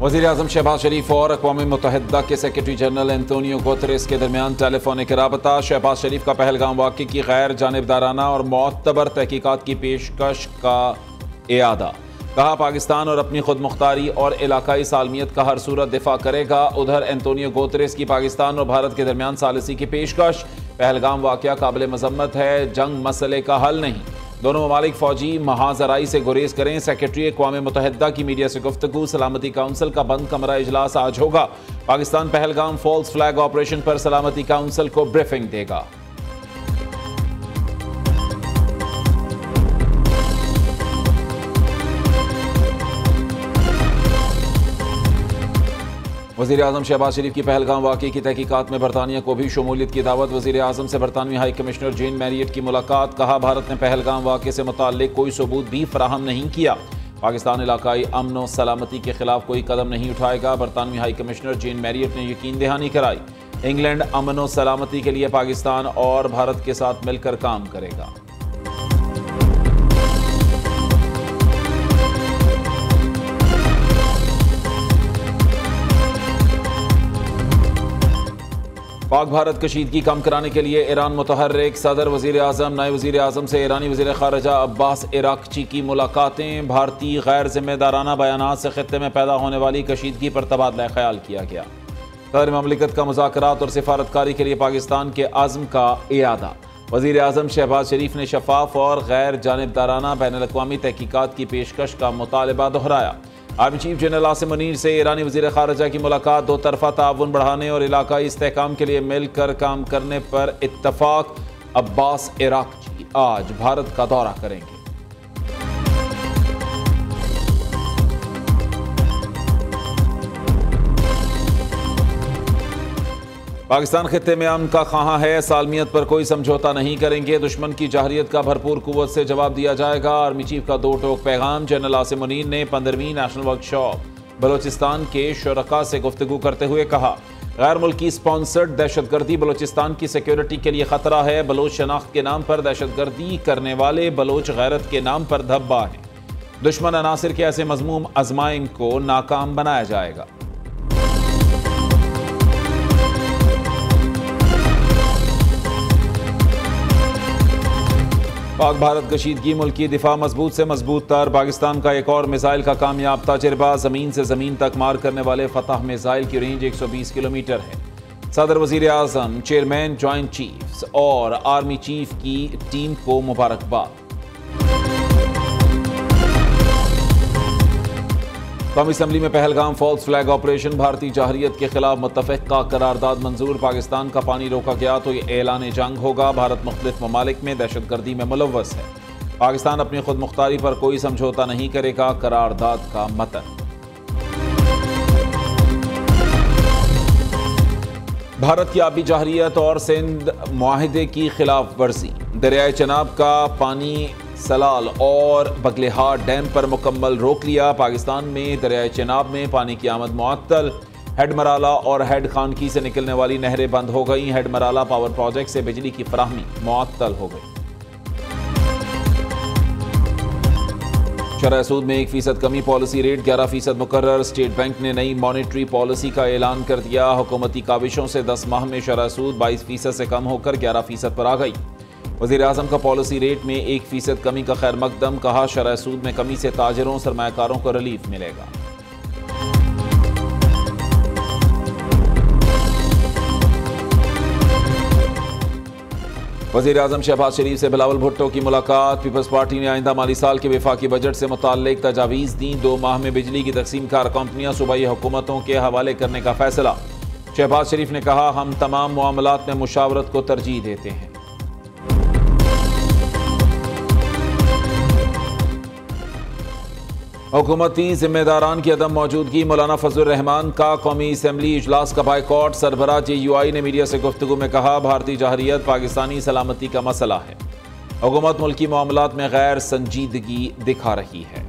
वज़ीर-ए-आज़म शहबाज शरीफ और अक़वाम मुत्तहिदा के सेक्रेटरी जनरल एंटोनियो गुतेरेस के दरमियान टेलीफोनिक राबता। शहबाज शरीफ का पहलगाम वाक़े की गैर जानिबदाराना और मोतबर तहकीकात की पेशकश का इयादा। कहा, पाकिस्तान और अपनी खुद मुख्तारी और इलाकाई सालमियत का हर सूरत दिफा करेगा। उधर एंटोनियो गुतेरेस की पाकिस्तान और भारत के दरमियान सालिसी की पेशकश। पहलगाम वाक़या काबिल मज़म्मत है, जंग मसले का हल नहीं। दोनों ममालिक फौजी महाजराई से गुरेज करें। सेक्रेटरी अक़वाम मुत्तहिदा की मीडिया से गुफ्तगू। सलामती काउंसिल का बंद कमरा इजलास आज होगा। Pakistan Pahalgam false flag operation पर सलामती काउंसिल को ब्रीफिंग देगा। वज़ीर-ए-आज़म शहबाज शरीफ की पहलगाम वाक़े की तहकीकात में बरतानिया को भी शमूलियत की दावत। वज़ीर-ए-आज़म से बरतानवी हाई कमिश्नर जेन मैरियट की मुलाकात। कहा, भारत ने पहलगाम वाक़े से मुताल्लिक़ कोई सबूत भी फराहम नहीं किया। पाकिस्तान इलाकाई अमन और सलामती के खिलाफ कोई कदम नहीं उठाएगा। बरतानवी हाई कमिश्नर जेन मैरियट ने यकीन दहानी कराई, इंग्लैंड अमन और सलामती के लिए पाकिस्तान और भारत के साथ मिलकर काम करेगा। पाक भारत कशीदगी कम कराने के लिए ईरान मुतहर्रिक। सदर, वज़ीर-ए-आज़म, नायब वज़ीर-ए-आज़म से ईरानी वज़ीर ख़ारिजा अब्बास इराक़ची की मुलाकातें। भारतीय गैर ज़िम्मेदाराना बयानात से ख़ित्ते में पैदा होने वाली कशीदगी पर तबादला ख्याल किया गया। सदर ममलिकत का मुज़ाकरात और सिफारतकारी के लिए पाकिस्तान के अज़्म का इयादा। वज़ीर-ए-आज़म शहबाज शरीफ ने शफ़ाफ़ और गैर जानिबदाराना बैनुल-अक़वामी तहकीकात की पेशकश का मुतालबा दोहराया। Army chief general Asim Munir से ईरानी वज़ीर ख़ारिजा की मुलाकात। दो तरफ़ा ताउन बढ़ाने और इलाकाई इस्तेहकाम के लिए मिलकर काम करने पर इत्तफ़ाक़। अब्बास इराक़ची आज भारत का दौरा करेंगे। पाकिस्तान खित्ते में अमन का ख़्वाहां है, सालमियत पर कोई समझौता नहीं करेंगे। दुश्मन की जाहरियत का भरपूर कुव्वत से जवाब दिया जाएगा। आर्मी चीफ का दो टोक पैगाम। जनरल आसिम मुनीर ने 15वीं नेशनल वर्कशॉप बलोचिस्तान के शुरका से गुफ्तगू करते हुए कहा, गैर मुल्की स्पॉन्सर्ड दहशतगर्दी बलोचिस्तान की सिक्योरिटी के लिए खतरा है। बलोच शनाख्त के नाम पर दहशतगर्दी करने वाले बलोच गैरत के नाम पर धब्बा है। दुश्मन अनासिर के ऐसे मज़मूम अज़माइम को नाकाम बनाया जाएगा। पाक भारत कशीदगी मुल्की दिफा मजबूत से मजबूत तर। पाकिस्तान का एक और मिसाइल का कामयाब तजर्बा। ज़मीन से ज़मीन तक मार करने वाले फतह मिसाइल की रेंज 120 किलोमीटर है। सदर, वज़ीर-ए-आज़म, चेयरमैन, जॉइंट चीफ्स और आर्मी चीफ की टीम को मुबारकबाद। कौमी असम्बली में पहलगाम फॉल्स फ्लैग ऑपरेशन। भारतीय जाहरियत के खिलाफ मुत्तफ़िक़ का करारदाद मंजूर। पाकिस्तान का पानी रोका गया तो ये ऐलान जंग होगा। भारत मुख्तलिफ ममालिक में दहशतगर्दी में मुलव्वस है। पाकिस्तान अपनी खुद मुख्तारी पर कोई समझौता नहीं करेगा। करारदाद का मतन। भारत की आबी जाहरियत और सिंध मुआहिदे की खिलाफ वर्जी। दरियाए चनाब का पानी सलाल और बगलेहार डैम पर मुकम्मल रोक लिया। पाकिस्तान में दरियाए चनाब में पानी की आमद मुअत्तल। हेड मराला और हेड खानकी से निकलने वाली नहरें बंद हो गई। हेड मराला पावर प्रोजेक्ट से बिजली की फराहमी मुअत्तल हो गई। शरह सूद में 1% कमी। पॉलिसी रेट 11% मुकर्रर। स्टेट बैंक ने नई मॉनेटरी पॉलिसी का ऐलान कर दिया। हुकूमती काविशों से 10 माह में शरह सूद 22% से कम होकर 11% पर आ गई। वज़ीर-ए-आज़म का पॉलिसी रेट में 1% कमी का खैर मकदम। कहा, शरह सूद में कमी से ताजरों सरमायाकारों को रिलीफ मिलेगा। वज़ीर-ए-आज़म शहबाज शरीफ से बिलावल भुट्टो की मुलाकात। पीपल्स पार्टी ने आइंदा माली साल के वफाकी बजट से मुताल्लिक तजावीज़ दी। 2 माह में बिजली की तकसीम कार कंपनियां सूबाई हुकूमतों के हवाले करने का फैसला। शहबाज शरीफ ने कहा, हम तमाम मामलात में मुशावरत को तरजीह देते हैं। हुकूमती जिम्मेदारान की अदम मौजूदगी। मौलाना फजलुर रहमान का कौमी असम्बली इजलास का बाइकॉट। सरबराह JUI ने मीडिया से गुफ्तगू में कहा, भारतीय जाहरियत पाकिस्तानी सलामती का मसला है। हुकूमत मुल्की मामलात में गैर संजीदगी दिखा रही है।